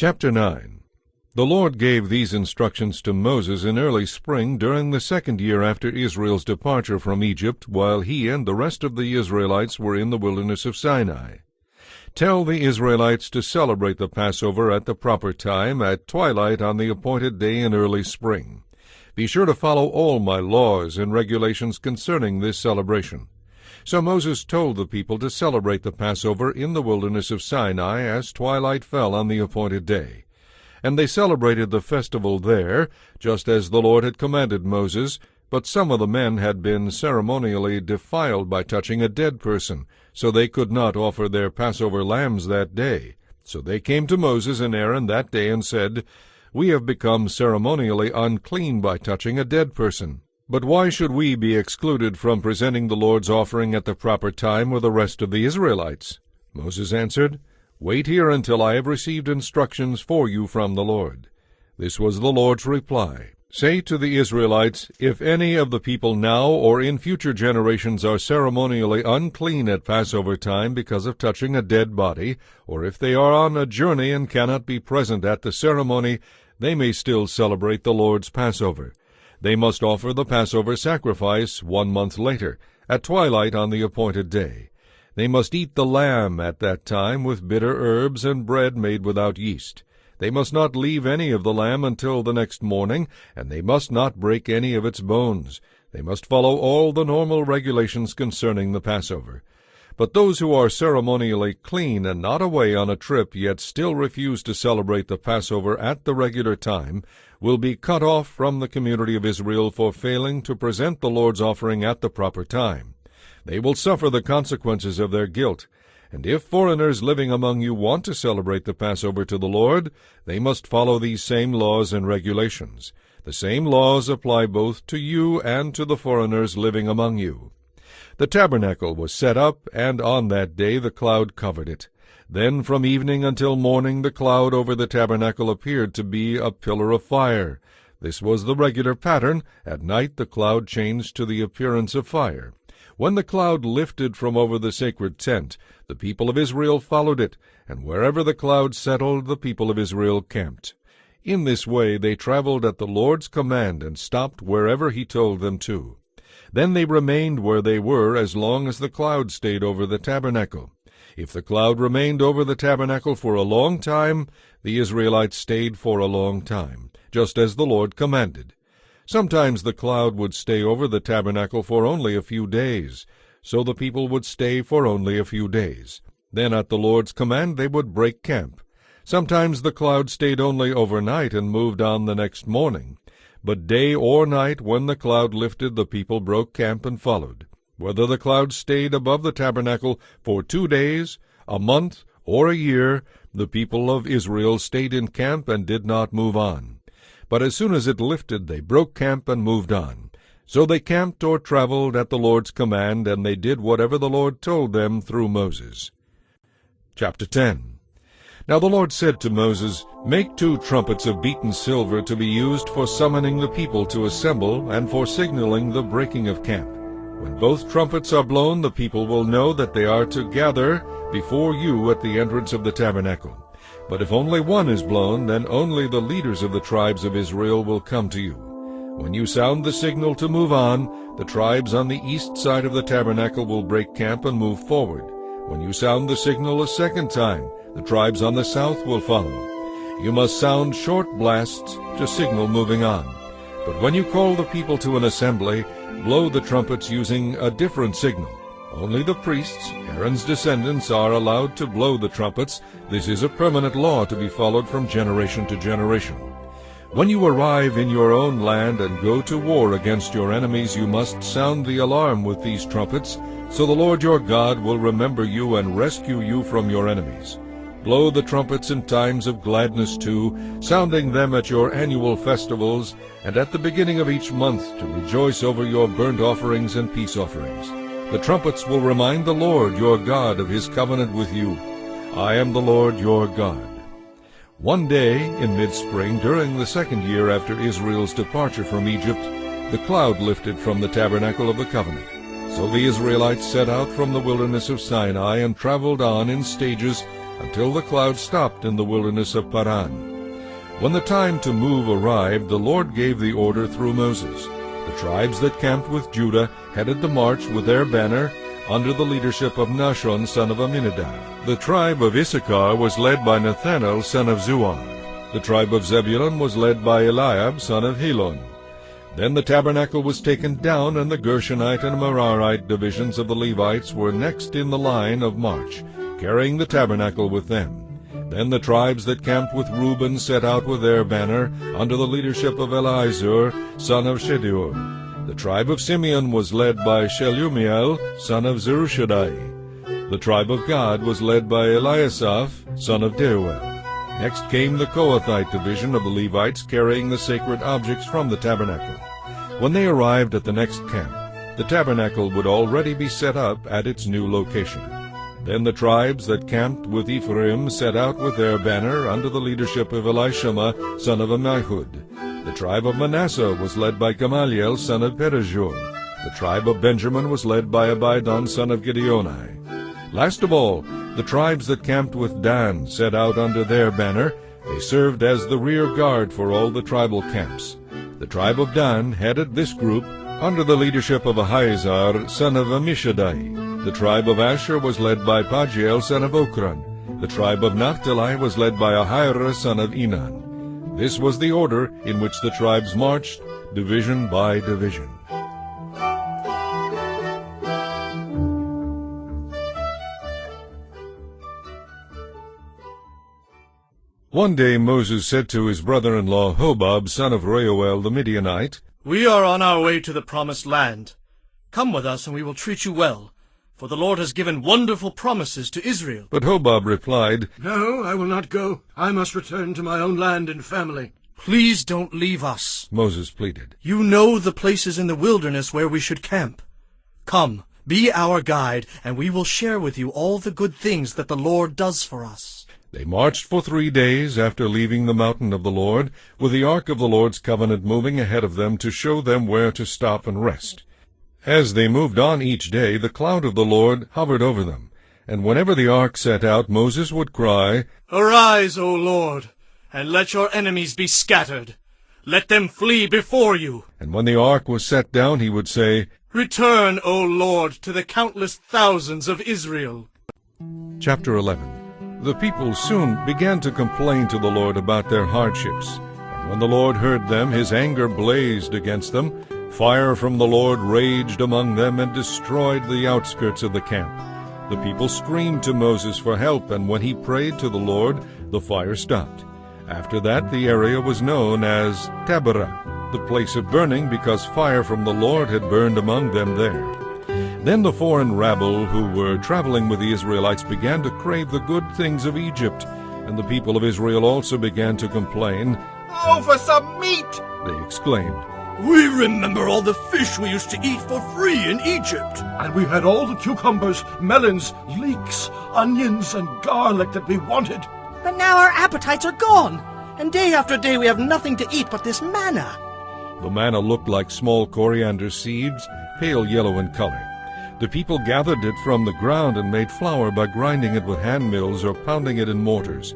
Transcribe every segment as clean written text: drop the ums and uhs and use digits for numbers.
Chapter 9. The Lord gave these instructions to Moses in early spring during the second year after Israel's departure from Egypt, while he and the rest of the Israelites were in the wilderness of Sinai. Tell the Israelites to celebrate the Passover at the proper time, at twilight on the appointed day in early spring. Be sure to follow all my laws and regulations concerning this celebration. So Moses told the people to celebrate the Passover in the wilderness of Sinai as twilight fell on the appointed day. And they celebrated the festival there, just as the Lord had commanded Moses, but some of the men had been ceremonially defiled by touching a dead person, so they could not offer their Passover lambs that day. So they came to Moses and Aaron that day and said, "We have become ceremonially unclean by touching a dead person. But why should we be excluded from presenting the Lord's offering at the proper time with the rest of the Israelites?" Moses answered, "Wait here until I have received instructions for you from the Lord." This was the Lord's reply. "Say to the Israelites, if any of the people now or in future generations are ceremonially unclean at Passover time because of touching a dead body, or if they are on a journey and cannot be present at the ceremony, they may still celebrate the Lord's Passover. They must offer the Passover sacrifice 1 month later, at twilight on the appointed day. They must eat the lamb at that time with bitter herbs and bread made without yeast. They must not leave any of the lamb until the next morning, and they must not break any of its bones. They must follow all the normal regulations concerning the Passover. But those who are ceremonially clean and not away on a trip yet still refuse to celebrate the Passover at the regular time will be cut off from the community of Israel for failing to present the Lord's offering at the proper time. They will suffer the consequences of their guilt. And if foreigners living among you want to celebrate the Passover to the Lord, they must follow these same laws and regulations. The same laws apply both to you and to the foreigners living among you. The tabernacle was set up, and on that day the cloud covered it. Then from evening until morning the cloud over the tabernacle appeared to be a pillar of fire. This was the regular pattern. At night the cloud changed to the appearance of fire. When the cloud lifted from over the sacred tent, the people of Israel followed it, and wherever the cloud settled, the people of Israel camped. In this way they traveled at the Lord's command and stopped wherever he told them to. Then they remained where they were as long as the cloud stayed over the tabernacle. If the cloud remained over the tabernacle for a long time, the Israelites stayed for a long time, just as the Lord commanded. Sometimes the cloud would stay over the tabernacle for only a few days, so the people would stay for only a few days. Then at the Lord's command they would break camp. Sometimes the cloud stayed only overnight and moved on the next morning. But day or night, when the cloud lifted, the people broke camp and followed. Whether the cloud stayed above the tabernacle for 2 days, a month, or a year, the people of Israel stayed in camp and did not move on. But as soon as it lifted, they broke camp and moved on. So they camped or traveled at the Lord's command, and they did whatever the Lord told them through Moses. Chapter 10. Now the Lord said to Moses, "Make 2 trumpets of beaten silver to be used for summoning the people to assemble and for signaling the breaking of camp. When both trumpets are blown, the people will know that they are to gather before you at the entrance of the tabernacle. But if only one is blown, then only the leaders of the tribes of Israel will come to you. When you sound the signal to move on, the tribes on the east side of the tabernacle will break camp and move forward. When you sound the signal a second time, the tribes on the south will follow. You must sound short blasts to signal moving on. But when you call the people to an assembly, blow the trumpets using a different signal. Only the priests, Aaron's descendants, are allowed to blow the trumpets. This is a permanent law to be followed from generation to generation. When you arrive in your own land and go to war against your enemies, you must sound the alarm with these trumpets, so the Lord your God will remember you and rescue you from your enemies. Blow the trumpets in times of gladness too, sounding them at your annual festivals and at the beginning of each month to rejoice over your burnt offerings and peace offerings. The trumpets will remind the Lord your God of his covenant with you. I am the Lord your God." One day in mid-spring, during the second year after Israel's departure from Egypt, the cloud lifted from the tabernacle of the covenant. So the Israelites set out from the wilderness of Sinai and traveled on in stages until the cloud stopped in the wilderness of Paran. When the time to move arrived, the Lord gave the order through Moses. The tribes that camped with Judah headed the march with their banner under the leadership of Nahshon son of Amminadab. The tribe of Issachar was led by Nathanael son of Zuar. The tribe of Zebulun was led by Eliab son of Helon. Then the tabernacle was taken down, and the Gershonite and Merarite divisions of the Levites were next in the line of march, carrying the tabernacle with them. Then the tribes that camped with Reuben set out with their banner, under the leadership of Elizur, son of Shedeur. The tribe of Simeon was led by Shelumiel, son of Zerushadai. The tribe of Gad was led by Eliasaph, son of Deuel. Next came the Kohathite division of the Levites, carrying the sacred objects from the tabernacle. When they arrived at the next camp, the tabernacle would already be set up at its new location. Then the tribes that camped with Ephraim set out with their banner under the leadership of Elishama, son of Ammihud. The tribe of Manasseh was led by Gamaliel, son of Pedahzur. The tribe of Benjamin was led by Abidan, son of Gideoni. Last of all, the tribes that camped with Dan set out under their banner. They served as the rear guard for all the tribal camps. The tribe of Dan headed this group under the leadership of Ahiezer, son of Ammishaddai. The tribe of Asher was led by Pagiel, son of Okran. The tribe of Naphtali was led by Ahira, son of Enan. This was the order in which the tribes marched, division by division. One day Moses said to his brother-in-law Hobab, son of Reuel the Midianite, "We are on our way to the promised land. Come with us, and we will treat you well, for the Lord has given wonderful promises to Israel." But Hobab replied, "No, I will not go. I must return to my own land and family." "Please don't leave us," Moses pleaded. "You know the places in the wilderness where we should camp. Come, be our guide, and we will share with you all the good things that the Lord does for us." They marched for 3 days after leaving the mountain of the Lord, with the ark of the Lord's covenant moving ahead of them to show them where to stop and rest. As they moved on each day, the cloud of the Lord hovered over them, and whenever the ark set out, Moses would cry, "Arise, O Lord, and let your enemies be scattered. Let them flee before you." And when the ark was set down, he would say, "Return, O Lord, to the countless thousands of Israel." Chapter 11. The people soon began to complain to the Lord about their hardships. And when the Lord heard them, his anger blazed against them. Fire from the Lord raged among them and destroyed the outskirts of the camp. The people screamed to Moses for help, and when he prayed to the Lord, the fire stopped. After that, the area was known as Taberah, the place of burning, because fire from the Lord had burned among them there. Then the foreign rabble who were traveling with the Israelites began to crave the good things of Egypt, and the people of Israel also began to complain. "Oh, for some meat!" They exclaimed. "We remember all the fish we used to eat for free in Egypt." And we had all the cucumbers, melons, leeks, onions, and garlic that we wanted. But now our appetites are gone, and day after day we have nothing to eat but this manna. The manna looked like small coriander seeds, pale yellow in color. The people gathered it from the ground and made flour by grinding it with hand mills or pounding it in mortars.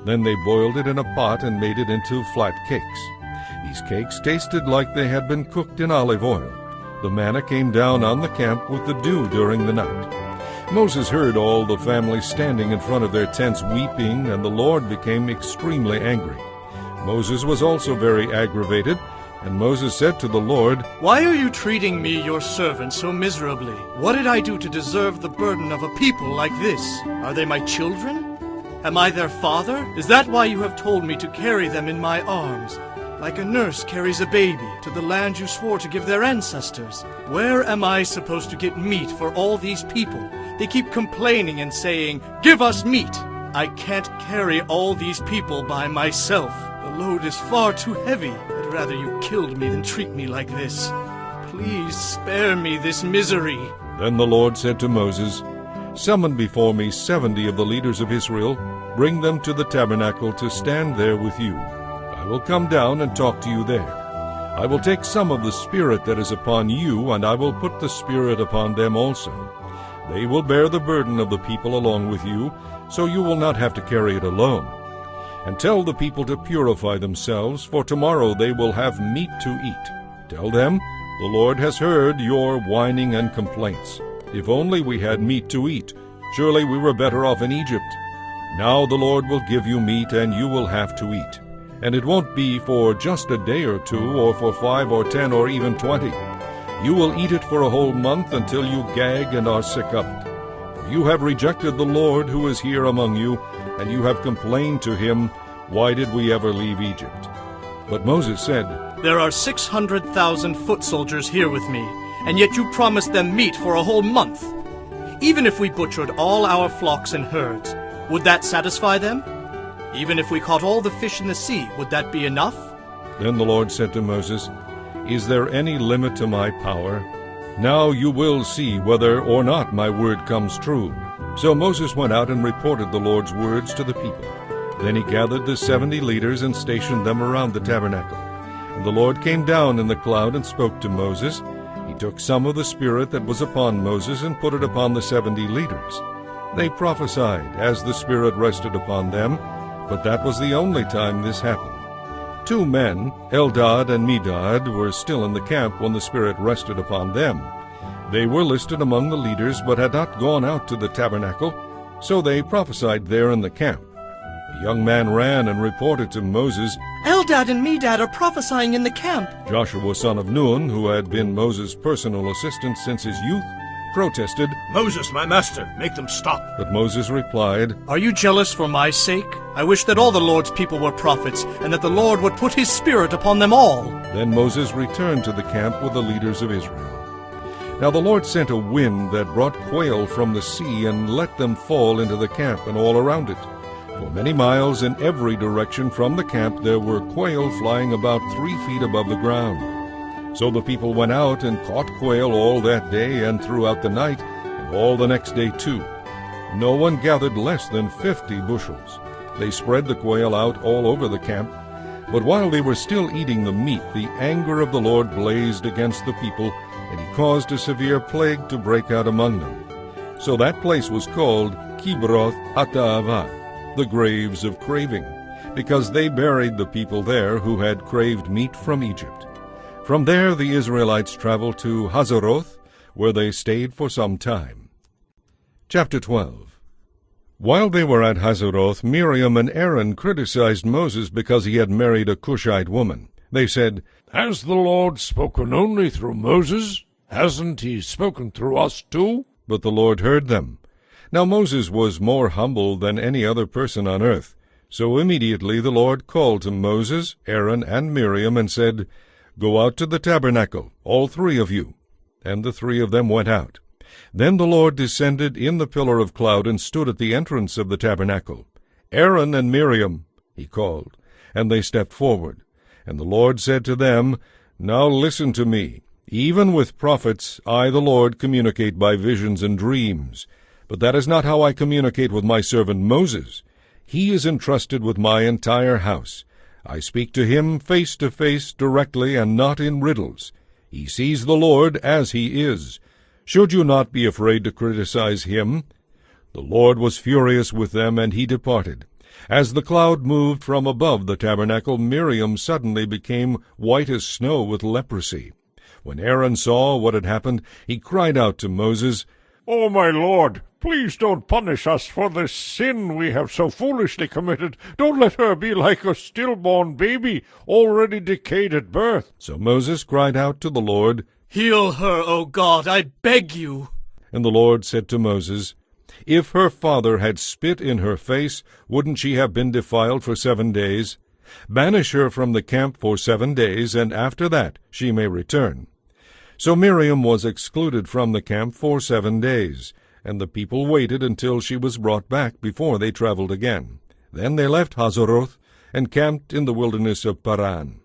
Then they boiled it in a pot and made it into flat cakes. These cakes tasted like they had been cooked in olive oil. The manna came down on the camp with the dew during the night. Moses heard all the family standing in front of their tents weeping, and the Lord became extremely angry. Moses was also very aggravated, and Moses said to the Lord, "Why are you treating me, your servant, so miserably? What did I do to deserve the burden of a people like this? Are they my children? Am I their father? Is that why you have told me to carry them in my arms, like a nurse carries a baby, to the land you swore to give their ancestors? Where am I supposed to get meat for all these people? They keep complaining and saying, 'Give us meat.' I can't carry all these people by myself. The load is far too heavy. I'd rather you killed me than treat me like this. Please spare me this misery." Then the Lord said to Moses, "Summon before me 70 of the leaders of Israel. Bring them to the tabernacle to stand there with you. I will come down and talk to you there. I will take some of the Spirit that is upon you, and I will put the Spirit upon them also. They will bear the burden of the people along with you, so you will not have to carry it alone. And tell the people to purify themselves, for tomorrow they will have meat to eat. Tell them, the Lord has heard your whining and complaints. If only we had meat to eat, surely we were better off in Egypt. Now the Lord will give you meat, and you will have to eat. And it won't be for just a day or two, or for 5 or 10 or even 20. You will eat it for a whole month until you gag and are sick of it. For you have rejected the Lord who is here among you, and you have complained to him, "Why did we ever leave Egypt?" But Moses said, There are 600,000 foot soldiers here with me, and yet you promised them meat for a whole month. Even if we butchered all our flocks and herds, would that satisfy them? Even if we caught all the fish in the sea, would that be enough? Then the Lord said to Moses, "Is there any limit to my power? Now you will see whether or not my word comes true." So Moses went out and reported the Lord's words to the people. Then he gathered the 70 leaders and stationed them around the tabernacle. And the Lord came down in the cloud and spoke to Moses. He took some of the Spirit that was upon Moses and put it upon the 70 leaders. They prophesied as the Spirit rested upon them, but that was the only time this happened. 2 men, Eldad and Medad, were still in the camp when the Spirit rested upon them. They were listed among the leaders, but had not gone out to the tabernacle, so they prophesied there in the camp. A young man ran and reported to Moses. Eldad and Medad are prophesying in the camp. Joshua son of Nun, who had been Moses' personal assistant since his youth, protested. Moses, my master, make them stop. But Moses replied, Are you jealous for my sake? I wish that all the Lord's people were prophets, and that the Lord would put his Spirit upon them all. Then Moses returned to the camp with the leaders of Israel. Now the Lord sent a wind that brought quail from the sea and let them fall into the camp and all around it. For many miles in every direction from the camp there were quail flying about 3 feet above the ground. So the people went out and caught quail all that day and throughout the night, and all the next day too. No one gathered less than 50 bushels. They spread the quail out all over the camp. But while they were still eating the meat, the anger of the Lord blazed against the people, and he caused a severe plague to break out among them. So that place was called Kibroth Hattaavah, the graves of craving, because they buried the people there who had craved meat from Egypt. From there the Israelites traveled to Hazeroth, where they stayed for some time. Chapter 12. While they were at Hazeroth, Miriam and Aaron criticized Moses because he had married a Cushite woman. They said, Has the Lord spoken only through Moses? Hasn't he spoken through us too? But the Lord heard them. Now Moses was more humble than any other person on earth. So immediately the Lord called to Moses, Aaron, and Miriam, and said, Go out to the tabernacle, all 3 of you. And the 3 of them went out. Then the Lord descended in the pillar of cloud and stood at the entrance of the tabernacle. Aaron and Miriam, he called, and they stepped forward. And the Lord said to them, Now listen to me. Even with prophets, I, the Lord, communicate by visions and dreams. But that is not how I communicate with my servant Moses. He is entrusted with my entire house. I speak to him face to face, directly, and not in riddles. He sees the Lord as he is. Should you not be afraid to criticize him? The Lord was furious with them, and he departed. As the cloud moved from above the tabernacle, Miriam suddenly became white as snow with leprosy. When Aaron saw what had happened, he cried out to Moses, Oh, my Lord, please don't punish us for this sin we have so foolishly committed. Don't let her be like a stillborn baby, already decayed at birth. So Moses cried out to the Lord, Heal her, O God, I beg you. And the Lord said to Moses, If her father had spit in her face, wouldn't she have been defiled for 7 days? Banish her from the camp for 7 days, and after that she may return. So Miriam was excluded from the camp for 7 days, and the people waited until she was brought back before they traveled again. Then they left Hazeroth and camped in the wilderness of Paran.